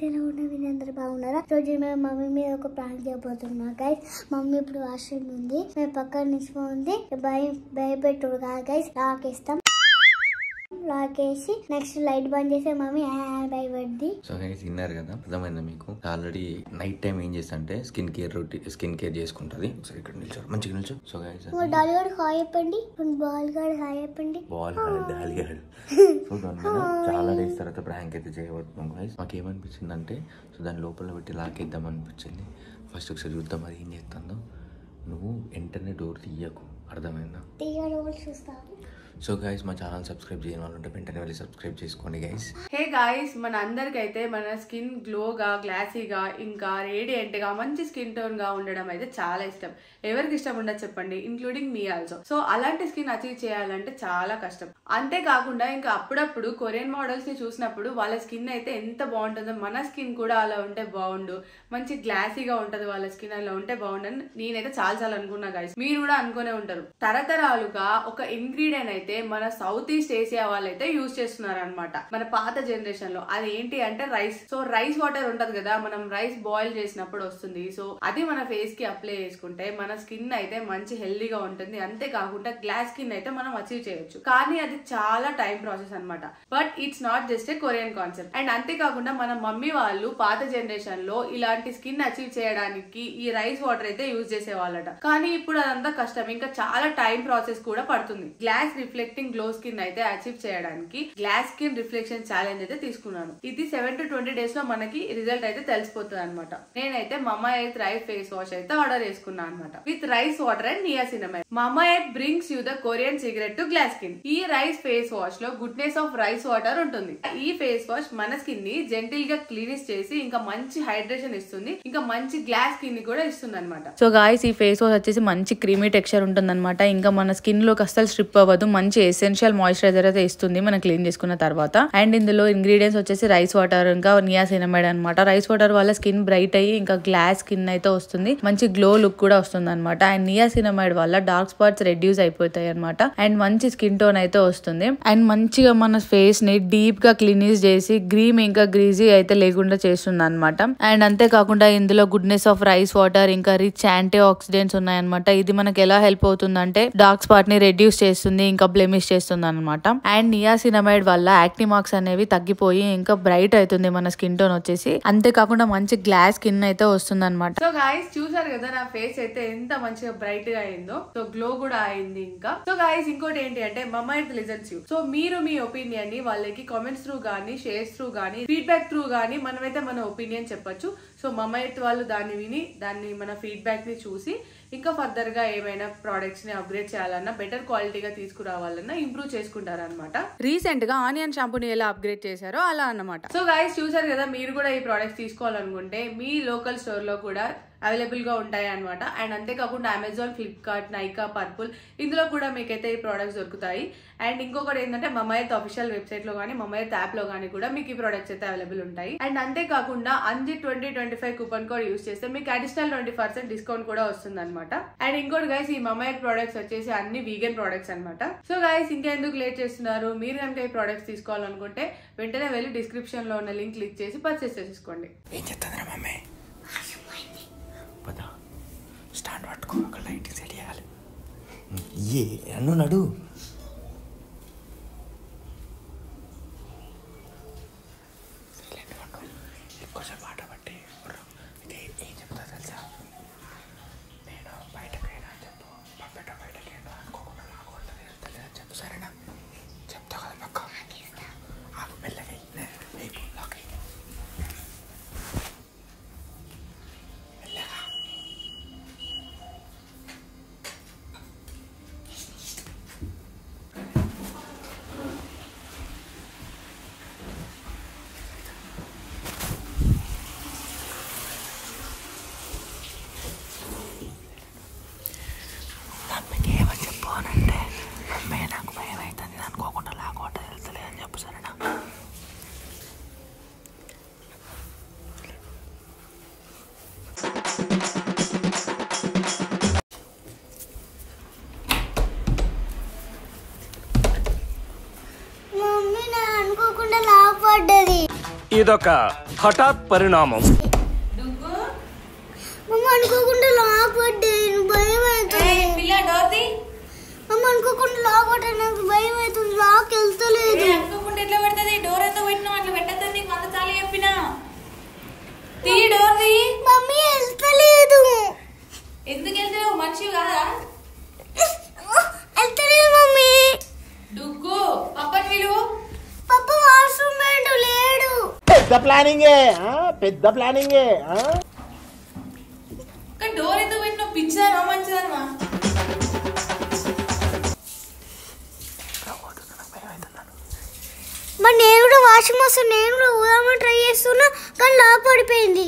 ఎలా ఉన్నా మీరు అందరు బాగున్నారా? రోజు మేము మమ్మీ మీద ఒక ప్రాంక్ చేయబోతున్నాం గైస్. మమ్మీ ఇప్పుడు వాష్రూమ్ ఉంది, మేము పక్కన నిలిచిపోయింది. భయపెట్టు గైస్. లాకేసి నెక్స్ట్ లైట్ బంద్ చేసే మమ్మీ భయపడ్డి. సో గైస్ విన్నారు కదా, అర్థమైందా మీకు? ఆల్రెడీ నైట్ టైం ఏం చేస్తా అంటే స్కిన్ కేర్ చేసుకుంటది. సో ఇక్కడ నిల్చో, మంచిగా నిల్చో. సో గైస్ డాల్ గారు హాయ్ చెప్పండి, బాల్ గారు హాయ్ చెప్పండి. డాల్ గారు సో దాని చాలా డేస్ తర్వాత ప్రాంక్ అయితే చేయబోతున్నాం గైస్. మాకు ఏమనిపించింది అంటే, సో దాని లోపల పెట్టి లాకేద్దాం అనిపించింది. ఫస్ట్ ఒకసారి చూద్దాం అది ఏం చేస్తుందో. నువ్వు వెంటనే డోర్ తీయకు, అర్థమైందా? చూస్తాను. సో గైస్ మా ఛానల్ సబ్స్క్రైబ్ చేయని వాళ్ళు ఉంటే వెంటనే వెళ్ళి సబ్స్క్రైబ్ చేసుకోండి గైస్. హే గైస్, మన అందరికైతే మన స్కిన్ గ్లోగా, గ్లాసీగా, ఇంకా రేడియంట్ గా, మంచి స్కిన్ టోన్ గా ఉండడం అయితే చాలా ఇష్టం. ఎవరికి ఇష్టం ఉండదు చెప్పండి, ఇంక్లూడింగ్ మీ ఆల్సో. సో అలాంటి స్కిన్ అచీవ్ చేయాలంటే చాలా కష్టం. అంతేకాకుండా ఇంకా అప్పుడప్పుడు కొరియన్ మోడల్స్ ని చూసినప్పుడు వాళ్ళ స్కిన్ అయితే ఎంత బాగుంటుందో, మన స్కిన్ కూడా అలా ఉంటే బాగుండు, మంచి గ్లాసీగా ఉంటది వాళ్ళ స్కిన్, అలా ఉంటే బాగుండని నేనైతే చాలా అనుకున్నా గైస్. మీరు కూడా అనుకునే ఉంటారు. తరతరాలుగా ఒక ఇంగ్రీడియంట్ అయితే మన సౌత్ ఈస్ట్ ఏషియా వాళ్ళైతే యూజ్ చేస్తున్నారు అనమాట, మన పాత జనరేషన్ లో. అది ఏంటి అంటే రైస్. సో రైస్ వాటర్ ఉంటది కదా, మనం రైస్ బాయిల్ చేసినప్పుడు వస్తుంది. సో అది మన ఫేస్ కి అప్లై చేసుకుంటే మన స్కిన్ అయితే మంచి హెల్దీగా ఉంటుంది. అంతేకాకుండా గ్లాస్ స్కిన్ అయితే మనం అచీవ్ చేయొచ్చు. కానీ అది చాలా టైం ప్రాసెస్ అనమాట. But it's not just a Korean concept. And అంతేకాకుండా మన మమ్మీ వాళ్ళు పాత జనరేషన్ లో ఇలాంటి స్కిన్ అచీవ్ చేయడానికి ఈ రైస్ వాటర్ అయితే యూజ్ చేసేవాళ్ళట. కానీ ఇప్పుడు అదంతా కష్టం, ఇంకా చాలా టైం ప్రాసెస్ కూడా పడుతుంది. గ్లాస్ రిఫ్లెక్టింగ్ గ్లో స్కిన్ అయితే అచీవ్ చేయడానికి గ్లాస్ స్కిన్ రిఫ్లెక్షన్ ఛాలెంజ్ అయితే తీసుకున్నాను. ఇది 7 to 20 days లో మనకి రిజల్ట్ అయితే తెలిసిపోతుంది అనమాట. నేనైతే Mamaearth rice face wash అయితే ఆర్డర్ చేసుకున్నాను అనమాట, with rice water and niacinamide. Mamaearth brings you the Korean secret to glass skin. ఈ రైస్ ఫేస్ వాష్ లో గుడ్నెస్ ఆఫ్ రైస్ వాటర్ ఉంటుంది. ఈ ఫేస్ వాష్ మన స్కిన్ ని gentle గా క్లీనిష్ చేసి ఇంకా మంచి హైడ్రేషన్ ఇస్తుంది, ఇంకా మంచి గ్లాస్ స్కిన్ ని కూడా ఇస్తుంది అనమాట. సో గాయ్స్, ఈ ఫేస్ వాష్ వచ్చేసి మంచి క్రీమీ టెక్స్చర్ ఉంటుంది అనమాట. ఇంకా మన స్కిన్ లోకి అస్సలు స్ట్రిప్ అవ్వదు, మంచి ఎసెన్షియల్ మాయిశ్చరైజర్ అయితే ఇస్తుంది మనం క్లీన్ చేసుకున్న తర్వాత. అండ్ ఇందులో ఇంగ్రీడియంట్స్ వచ్చేసి రైస్ వాటర్ ఇంకా నియాసినమైడ్ అనమాట. రైస్ వాటర్ వల్ల స్కిన్ బ్రైట్ అయ్యి ఇంకా గ్లాస్ స్కిన్ అయితే వస్తుంది, మంచి గ్లో లుక్ కూడా వస్తుంది అనమాట. అండ్ నియాసినమైడ్ వల్ల డార్క్ స్పాట్స్ రెడ్యూస్ అయిపోతాయి అనమాట. అండ్ మంచి స్కిన్ టోన్ అయితే వస్తుంది. అండ్ మంచిగా మన ఫేస్ ని డీప్ గా క్లీనిష్ చేసి గ్రీమ్ ఇంకా గ్రీజీ అయితే లేకుండా చేస్తుంది అనమాట. అండ్ అంతేకాకుండా ఇందులో గుడ్నెస్ ఆఫ్ రైస్ వాటర్ ఇంకా రిచ్ యాంటీ ఆక్సిడెంట్స్ ఉన్నాయన్నమాట. ఇది మనకి ఎలా హెల్ప్ అవుతుంది అంటే డార్క్ స్పాట్ ని రెడ్యూస్ చేస్తుంది, ఇంకా బ్లెమిష్ చేస్తుంది అనమాట. అండ్ నియాసినమైడ్ వల్ల యాక్ని మార్క్స్ అనేవి తగ్గిపోయి ఇంకా బ్రైట్ అవుతుంది మన స్కిన్ టోన్ వచ్చేసి. అంతేకాకుండా మంచి గ్లాస్ స్కిన్ అయితే వస్తుంది అనమాట. సో గైస్ చూసారు కదా నా ఫేస్ అయితే ఎంత మంచిగా బ్రైట్ గా అయిందో, సో గ్లో కూడా అయింది ఇంకా. సో గైస్ ఇంకోటి ఏంటి అంటే మమా ఎర్త్ లిజన్స్ యూ. సో మీరు మీ ఒపీనియన్ ని వాళ్ళకి కామెంట్స్ త్రూ గానీ, షేర్స్ త్రూ గానీ, ఫీడ్బ్యాక్ త్రూ గానీ మనమైతే మన ఒపీనియన్ చెప్పొచ్చు. సో మమా ఎర్త్ వాళ్ళు దాన్ని విని దాన్ని మన ఫీడ్బ్యాక్ ని చూసి ఇంకా ఫర్దర్ గా ఏమైనా ప్రొడక్ట్స్ ని అప్గ్రేడ్ చేయాలన్నా, బెటర్ క్వాలిటీగా తీసుకురావాలన్నా ఇంప్రూవ్ చేసుకుంటారు అనమాట. రీసెంట్ గా ఆనియన్ షాంపూని ఎలా అప్గ్రేడ్ చేశారో అలా అన్నమాట. సో గైస్ చూసారు కదా, మీరు కూడా ఈ ప్రొడక్ట్స్ తీసుకోవాలనుకుంటే మీ లోకల్ స్టోర్ లో కూడా అవైలబుల్ గా ఉంటాయి అనమాట. అండ్ అంతేకాకుండా అమెజాన్, ఫ్లిప్కార్ట్, నైకా, పర్పుల్ ఇందులో కూడా మీకైతే ఈ ప్రొడక్ట్స్ దొరుకుతాయి. అండ్ ఇంకొకటి ఏంటంటే మమా ఎర్త్ అఫీషియల్ వెబ్సైట్ లో కానీ, మమా ఎర్త్ యాప్ లో కానీ కూడా మీకు ఈ ప్రొడక్ట్స్ అయితే అవైలబుల్ ఉంటాయి. అండ్ అంతేకాకుండా అంజిత్ 2025 కూపన్ కోడ్ యూస్ చేస్తే మీకు అడిషనల్ 20% డిస్కౌంట్ కూడా వస్తుంది అనమాట. అండ్ ఇంకోటి గైస్, ఈ మమా ఎర్త్ ప్రొడక్ట్స్ వచ్చేసి అన్ని వీగన్ ప్రొడక్ట్స్ అనమాట. సో గైస్ ఇంకెందుకు లేట్ చేస్తున్నారు, మీరు కనుక ఈ ప్రొడక్ట్స్ తీసుకోవాలనుకుంటే వెంటనే వెళ్ళి డిస్క్రిప్షన్ లో ఉన్న లింక్ క్లిక్ చేసి పర్చేస్ చేసుకోండి. ఏం చెప్తారా మమ్మీ? పదా స్టాండ్ పట్టుకో, అక్కడ లైటింగ్ సెట్ చేయాలి. ఏ అన్ను నడు. ఎక్కువసేపు ఆట పట్టి ఏం చెప్తా తెలుసా? నేను బయటకు అయినా చెప్పు, పప్పెట బయటకి అయినా అనుకోకుండా రాకూడదు తెలియదు చెప్పు, సరేనా? చెప్తా కదా పక్క ఆకు మెల్లగా లాక్ అయ్యి మెల్లగా. ఇదొక హఠాత్ పరిణామం. అనుకోకుండా లాక్ పడ్డే భయం అవుతుంది. అనుకోకుండా లాక్ పడ్డా నాకు భయం అవుతుంది. లాక్ వెళ్తలేదు. అనుకోకుండా ఎట్లా పడుతుంది? డోర్ ఎంత పెట్టినా అట్లా పెట్టద్దని నీకు 100 సార్లు చెప్పినా. తీ డోర్ తీ. మమ్మీ వెళ్తలేదు. ఎందుకు వెళ్తలేవు? మనిషి కాదా? వెళ్తలేదు మమ్మీ. డుగ్గు పప్పని విలువ. పప్ప వాష్రూమ్ లేడు. పెద్ద ప్లానింగే, పెద్ద ప్లానింగే. డోర్ ఎందుకు పెట్టినా? పిచ్చానా మంచిదనమా? మరి నేను కూడా వాషింగ్ మెషిన్ నేను కూడా ఊదామని ట్రై చేస్తున్నా కానీ లాక్ పడిపోయింది.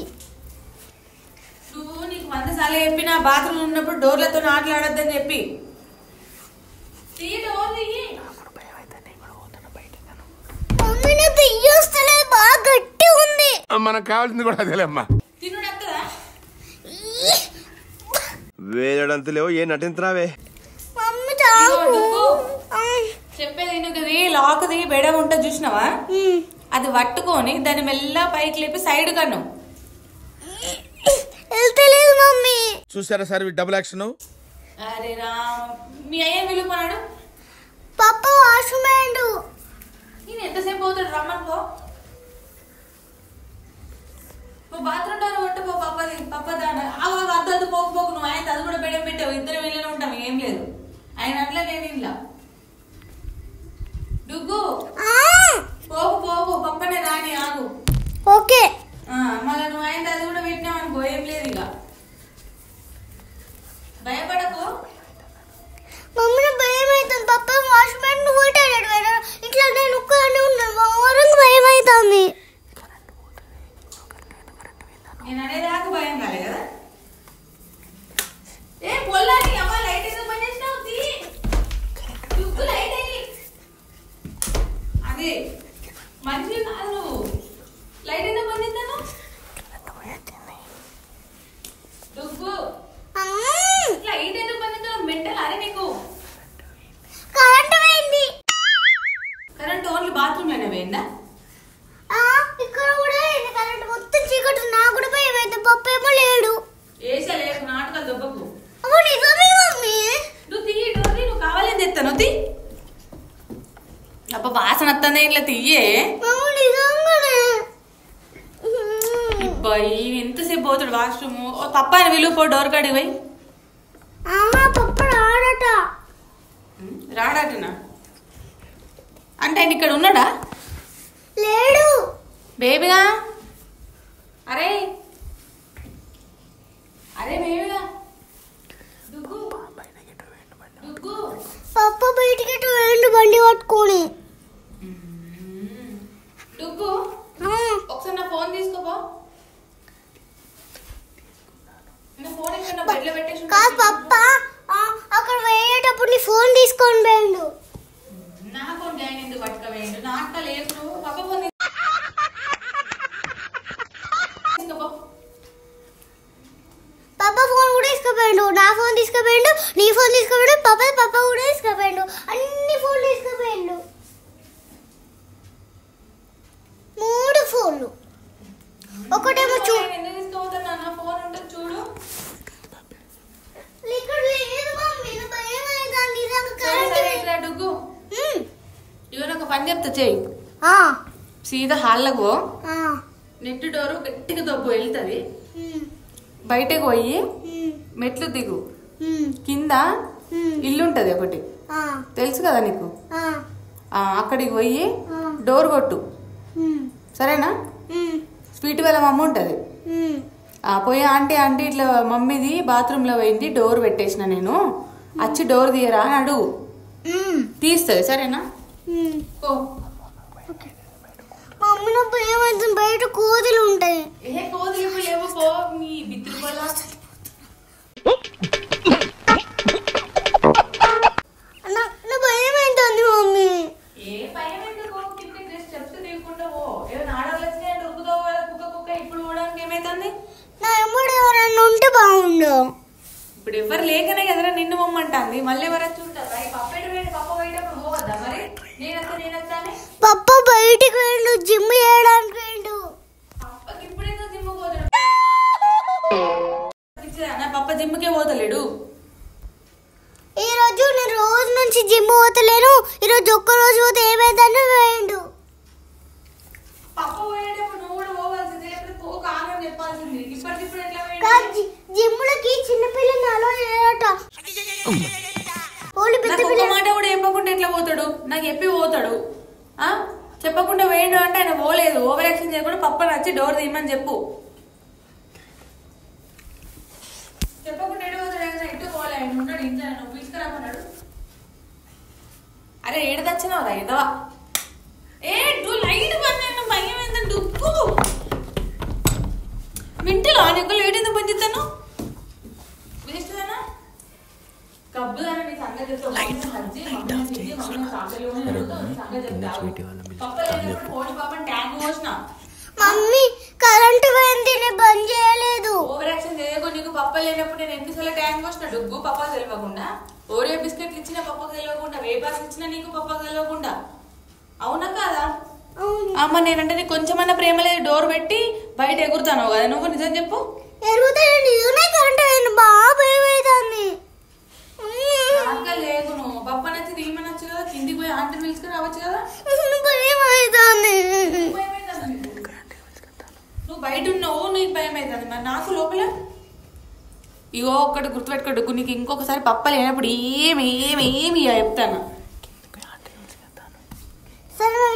నువ్వు నీకు 100 సార్లు చెప్పినా బాత్రూమ్ ఉన్నప్పుడు డోర్లతో ఆటలాడొద్దని చెప్పి. మమ్మీ నాకు తీయొస్తలేదు, బాగా గట్టి ఉంది. మనకు కావాల్సింది కూడా అదేలేమ్మా. తినుడత్తదా? వేయడంత లేవు ఏ నటించినావే. మమ్మీ చాలు. చెప్పేది నువ్వు లాక్ది బెడం ఉంటుంది చూసినావా? అది పట్టుకొని దాన్ని మెల్ల పైకి లేపి సైడ్ కన్ను. వెళ్తలేదు మమ్మీ. చూసారా సార్ డబుల్ యాక్షన్. అరే రా, మీ అయ్యా పిలుపున్నాడు. పప్ప వాష్రూమ్ వేయండు. నేను ఎంతసేపు అవుతాడు? రమ్మని పో. బాత్రూమ్ డోర్ కొట్టుకో. పప్పది పప్పదాన అద్దద్దు పోకు పోకు. నువ్వు ఆయన అది కూడా బెడం పెట్టావు. ఇద్దరు వీళ్ళనే ఉంటాం, ఏం లేదు. ఆయన అట్లా నేను ఇంట్లో డుగ్గు పోకు పోకు. పప్పనే రాని ఆగు. ఓకే. మళ్ళీ నువ్వు ఆయన అది కూడా పెట్టినావు అనుకో, ఏం లేదు ఇక. భయపడకు. మమ్మీ భయం అవుతుంది. పప్ప వాష్రూమ్ వేయండి. నువ్వు ఇట్లా నేను ఒక్కదాన్ని ఉన్నాను. ఓరంగా భయం అవుతుంది. నేను అనేది దాకా భయం కాలే కదా. ఏ పొల్లాని అమ్మ లైట్ ఎందుకు బంద్ చేసినావు? డుగ్గు లైట్ అయ్యి అదే మంచి కాదు. నువ్వు లైట్ ఎందుకు బంద్ చేస్తాను? డుగ్గు లైట్ ఎందుకు బంద్ చేస్తావు? మెంటల్ అరే నీకు. కరెంట్ పోయింది. కరెంట్ ఓన్లీ బాత్రూమ్ లోనే పోయిందా? ఇక్కడ కూడా కరెంట్ మొత్తం చీకటి. నాకు కూడా భయం అయితే. పప్ప ఏమో లేడు. ఏసా లేకు నాటకాలు దొబ్బకు. అమ్మో నిజమే మమ్మీ. నువ్వు తీయి డోర్. నువ్వు కావాలని తెస్తాను తీ. అబ్బా వాసన వస్తుంది ఇట్లా తీయే. ఇబ్బాయి ఎంతసేపు పోతాడు వాష్రూమ్? పప్ప ఆయన విలువ పో. డోర్ కాడికి పోయి. పప్ప రాడట. రాడటనా? అంటే ఆయన ఇక్కడ ఉన్నాడా? లేడు. బేబీగా అరే అరే బేబీగా డుగ్గు డుగ్గు. పప్ప బయటికి వెళ్ళి బండి పట్టుకొని. డుగ్గు ఒకసారి నా ఫోన్ తీసుకోపో. నా ఫోన్ ఎక్కడ బయటలో పెట్టేసి. కాదు పప్ప అక్కడ వేయేటప్పుడు నీ ఫోన్ తీసుకొని పోయిండు. నా ఫోన్ ఆయన ఎందుకు పట్టుకోవేయండు? నా అక్క లేదు. పప్ప ఫోన్ తీసుకోపో. పప్ప ఫోన్ కూడా తీసుకుపోయిండు. నా ఫోన్ తీసుకుపోయిండు. నీ ఫోన్ తీసుకుపోయిండు. పప్ప కూడా తీసుకుపోయిండు. అన్ని ఫోన్లు తీసుకుపోయిండు. 3 ఫోన్లు. ఒకటేమో ఎందుకు తీసుకోపోతున్నా? నా ఫోన్ ఉంటుంది చూడు. ఇక్కడ లేదు మమ్మీ. భయం ఇట్లా డుగ్గు ఇవో ఒక పని చెప్తా చెయ్యి. సీదా హాల్లోకి పో. నెట్ డోరు గట్టిగా దొబ్బు వెళ్తుంది. బయటకు పోయి మెట్లు దిగు. కింద ఇల్లు ఉంటది ఒకటి, తెలుసు కదా నీకు. అక్కడికి పోయి డోర్ కొట్టు, సరేనా? స్వీట్ వాళ్ళ మమ్మ ఉంటది. పోయి ఆంటీ ఆంటీ ఇట్లా మమ్మీది బాత్రూమ్ లో పోయింది, డోర్ పెట్టేసిన నేను, వచ్చి డోర్ తీయరా అని అడుగు. తీస్తుంది, సరేనా? మమ్మీ నా భయం అవుతుంది. బయట కోతులు ఉంటాయి. ఏ కోతులు లేవు, పో మీ బిత్తులు పోలా. నా భయం అవుతుంది మమ్మీ. ఏ భయం ఎందుకు? కింద డ్రెస్ చెప్తూ తీయకుండా పో. ఏమైనా ఆడవాళ్ళు వచ్చినాయి దొరుకుతావు కదా, కుక్క కుక్క. ఇప్పుడు పోవడానికి ఏమైతుంది? నా ఎప్పుడు ఎవరన్నా ఉంటే బాగుండు. ఇప్పుడు ఎవరు లేకనే కదరా నిన్ను పొమ్మంటాంది. మళ్ళీ ఎవరు వచ్చి ఉంటారు? పప్ప పోయేటప్పుడు పోవద్దా మరి? నేనొస్తా అని పప్ప బయటికి వెళ్ళు, జిమ్ చేయడానికి వెళ్ళు. జిమ్కే పోతలేడు. ఈ రోజు నేను రోజు నుంచి జిమ్ పోతలేను. ఈరోజు ఒక్క రోజు పోతే ఏమైందని వేయండు. పప్ప పోయేటప్పుడు నువ్వు కూడా పోవాల్సింది, లేకపోతే పోక ఆగని చెప్పాల్సింది. ఇప్పటికిప్పుడు ఎట్లా జిమ్లకి చిన్నపిల్లని అలో చేయట. ఒక్క మాట కూడా చెప్పకుండా ఎట్లా పోతాడు? నాకు చెప్పి పోతాడు. చెప్పకుండా వేయండు అంటే ఆయన పోలేదు. ఓవర్ యాక్షన్ చేయకుండా పప్పని వచ్చి డోర్ తీయమని చెప్పు. చెప్పకుండా ఎటు పోతాడు? ఎటు పోలే, ఆయన ఉన్నాడు ఇంట్లో, నువ్వు పిలుచుకురామన్నాడు. అరే ఏడు తెచ్చినావురా ఇదవా? ఏ లైట్ పని భయం ఏంటంటే డుక్కు మింటిలో నీకు లేట్ ఎందుకు పనిచేస్తాను? వేస్తుందనా కబ్బుదానా నీ సంగతి మమ్మీ కరెంట్ పోయింది, బంద్ చేయలేదు. ఓవర్ యాక్షన్ చేయకు. నీకు పప్ప లేనప్పుడు నేను ఎన్నిసార్లు ట్యాంక్ పోసిన డుగ్గు పప్పకు తెలియకుండా, ఓరియో బిస్కెట్లు ఇచ్చిన పప్పకు తెలియకుండా, వేపాస్ ఇచ్చిన నీకు పప్పకు తెలియకుండా. అవునా కాదా? అమ్మ నేనంటే నీకు కొంచెమన్నా ప్రేమ లేదు. డోర్ పెట్టి బయట ఎగురుతాను కదా నువ్వు, నిజం చెప్పు. లేదు నువ్వు పప్ప నచ్చి తీయమనొచ్చు కదా, కిందికి పోయి ఆంటీని పిలుచుకుని రావచ్చు కదా. నువ్వు బయట ఉన్నావు, నీకు భయం అవుతుంది. మరి నాకు లోపల ఇగో ఒక్కటి గుర్తుపెట్టుకోడు. నీకు ఇంకొకసారి పప్ప లేనప్పుడు ఏమి చెప్తాను.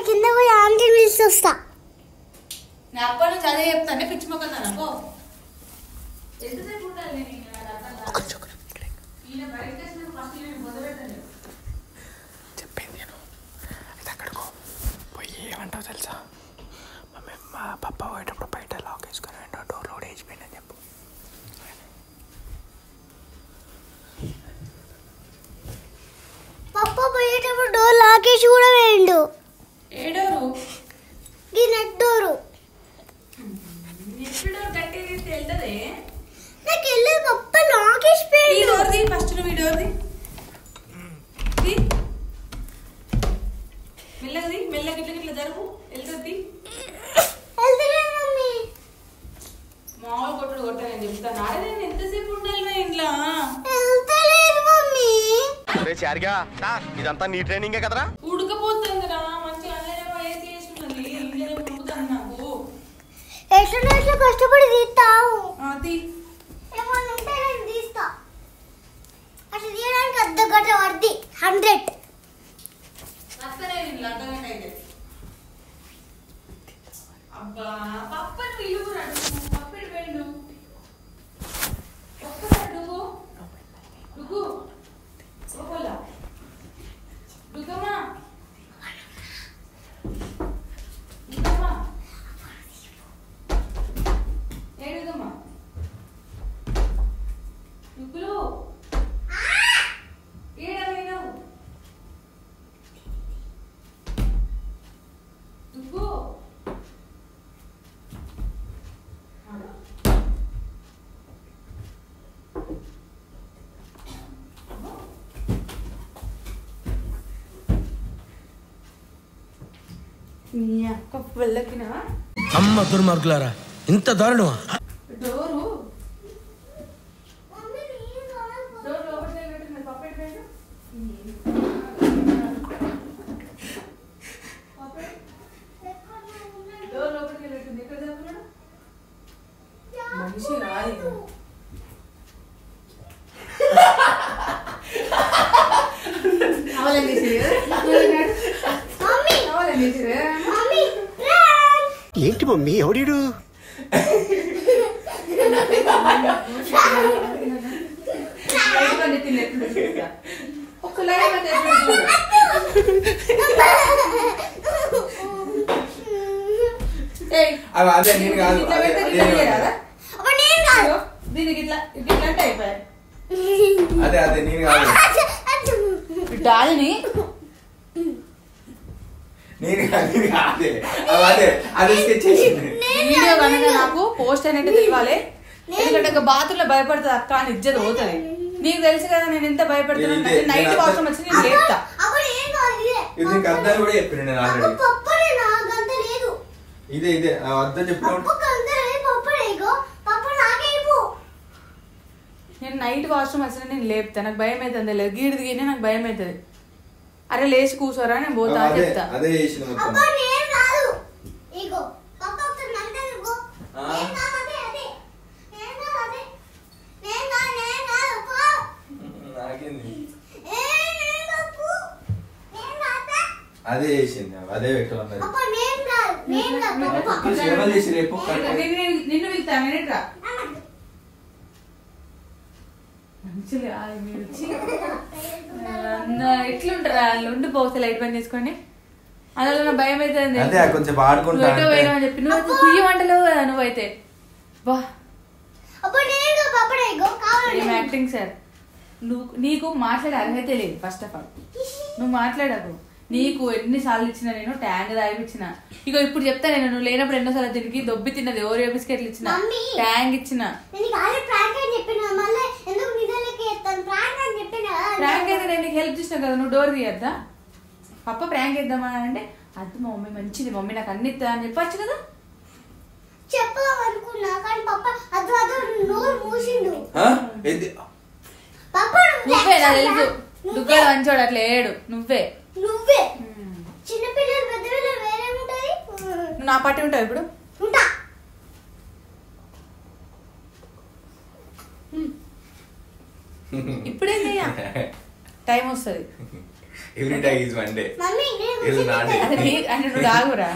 కింద పోయి ఆంటీ పిలిచి వస్తా. నేను అప్పటి నుంచి అదే చెప్తానే, పిచ్చి మొక్కతాను అనుకో. ఎంతసేపు ఉండాలి? చెప్పింది నేను అయితే అక్కడికో పోయి ఏమంటావు తెలుసా? మా పప్ప పోయేటప్పుడు బయట లాక్ వేసుకొని డోర్ లోడ్ వేసిపోయిందని చెప్పు. పప్ప పోయేటప్పుడు డోర్ లాకేసి కూడా వేయండు. ఏ డోరు? ఈ నెట్ డోరు. నెట్ డోర్ కట్టేది వెళ్తుంది. నాకు వెళ్ళి పప్ప లాకేసి పోయిండు. ఈ డోర్ది ఫస్ట్ నువ్వు ఈ డోర్ది మెల్లది మెల్లగా ఇట్లా జరుగు. వెళ్తుంది మామూలు కొట్టుడు కొట్ట. నేను చెప్తాను ఆడే నేను ఎంతసేపు ఉండాలి ఇంట్లో? ఇదంతా నీ ట్రైనింగే కదరా. ఉడకపోతుందిరా మంచిగా అన్నేమో ఏసీ వేసి ఉన్నది. ఇంట్లో ఉడుకుతాను నాకు. ఎట్లా కష్టపడి తీస్తావు. ఏమన్నా ఉంటే నేను తీస్తా. అట్లా తీయడానికి అర్ధ గంట పడుతుంది. 100 నచ్చనే అర్థమైతే అయితే. అబ్బా పప్పని ఇల్లుకురాడు. పప్పిడి పోయిండు. ఒక్కసారి డుగు డుగు లోపల డుగమ్మా డుగమ్మా ఏడుగమ్మా డుగులు ఏడమైనావు డుగు. అమ్మ దుర్మార్గులారా, ఇంత దారుణమా? డోరు డోర్ లోపలికి వెళ్ళి పప్పెట్ వేడు. డోర్ లోపలికి వెళ్ళి ఎక్కడ చదువుకున్నాడు? మనిషి రాదు. ఏంటి మమ్మీ ఎవడీడు? అదే నేను కాదు, దీనికి ఇట్లా ఇట్లా అంటే అయిపోయాయి. అదే నేను కాదు, డాలిని వీడియో కనుక నాకు పోస్ట్ అనేది తెలియాలి. ఎందుకంటే బాత్రూమ్ లో భయపడుతుంది అక్క అని ఇజ్జత్ పోతుంది. నీకు తెలుసు కదా నేను ఎంత భయపడుతున్నా. నైట్ వాష్రూమ్ వచ్చి నేను లేపుతా. ఇదే అర్థం చెప్పు. నేను నేను నైట్ వాష్రూమ్ అసలు నేను లేపుతా, నాకు భయం అవుతుంది. లేదు గీడి దిగినే నాకు భయం అవుతుంది. అరే లేచి కూర్చోరా నేను పోతా అని చెప్తా. అదే చేసిన మొత్తం. అదే చేసింది, అదే పెట్టమన్నది. చేసి రేపు నిన్ను వెళ్తా ఎట్లుంటారా వాళ్ళు ఉండిపోతే లైట్ బంద్ చేసుకోండి. అలా భయం అయితే కొంచెం ఆడుకుంటా అని చెప్పి నువ్వు కుయ్యమంటలేవు కదా నువ్వైతే. బా యాక్టింగ్ సార్. నీకు మాట్లాడే అర్హత లేదు. ఫస్ట్ ఆఫ్ ఆల్ నువ్వు మాట్లాడకు. నీకు ఎన్నిసార్లు ఇచ్చిన నేను ట్యాంక్ తాగిపించిన. ఇగో ఇప్పుడు చెప్తా నేను, నువ్వు లేనప్పుడు ఎన్నోసార్లు తిరిగి దొబ్బి తిన్నది. ఓరియో బిస్కెట్లు ఇచ్చిన, ట్యాంక్ ఇచ్చిన. ప్రాంక్ అయితే నేను నీకు హెల్ప్ చేసిన కదా, నువ్వు డోర్ తీయద్దా? పప్ప ప్రాంక్ వేద్దామా అంటే అది మా మమ్మీ మంచిది, మమ్మీ నాకు అన్ని ఇస్తా అని చెప్పచ్చు కదా. చెప్పాలనుకున్నా కానీ పప్ప నోరు మూసిండు. నువ్వే నాకు తెలుసు, దుఃఖాలు మంచోడు అట్లా ఏడు. నువ్వే చిన్నపిల్లలు పెద్దపిల్లలు వేరే ఉంటది. నువ్వు నా పార్టీ ఉంటావు ఇప్పుడు. ఇప్పుడే టైం వస్తుంది. Every time is one day. అంటే నువ్వు రాగురా.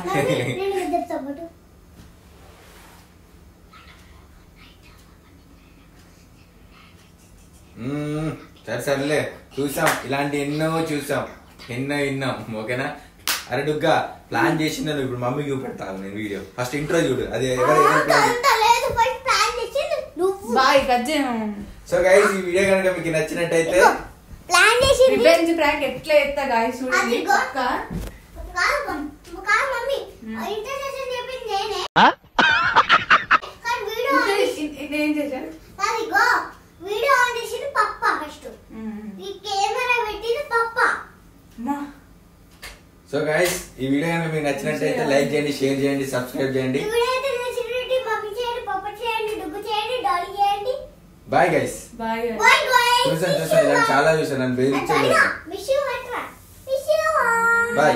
సర్లే చూసాం, ఇలాంటి ఎన్నో చూసాం, ఎన్నో విన్నాం. ఓకేనా? అరే డుగ్గా ప్లాన్ చేసిందా నువ్వు? ఇప్పుడు మమ్మీ చూపెడతాను నేను వీడియో. ఫస్ట్ ఇంట్రో చూడు. అది సో గైస్ ఈ వీడియో కనుక మీకు నచ్చినట్టయితే రివెంజ్ ప్రాంక్ ఎట్లా ఎత్తా గైస్ చూడండి. ఏం చేశాను వీడియో ఆన్ చేసింది పప్ప. ఫస్ట్ ఈ కెమెరా పెట్టింది పప్ప. సో గైస్ ఈ వీడియో కనుక మీకు నచ్చినట్టయితే లైక్ చేయండి, షేర్ చేయండి, సబ్స్క్రైబ్ చేయండి. Bye guys. చూసాను ఇలాంటి చాలా చూసాను. నన్ను బేరించలేదు. బాయ్.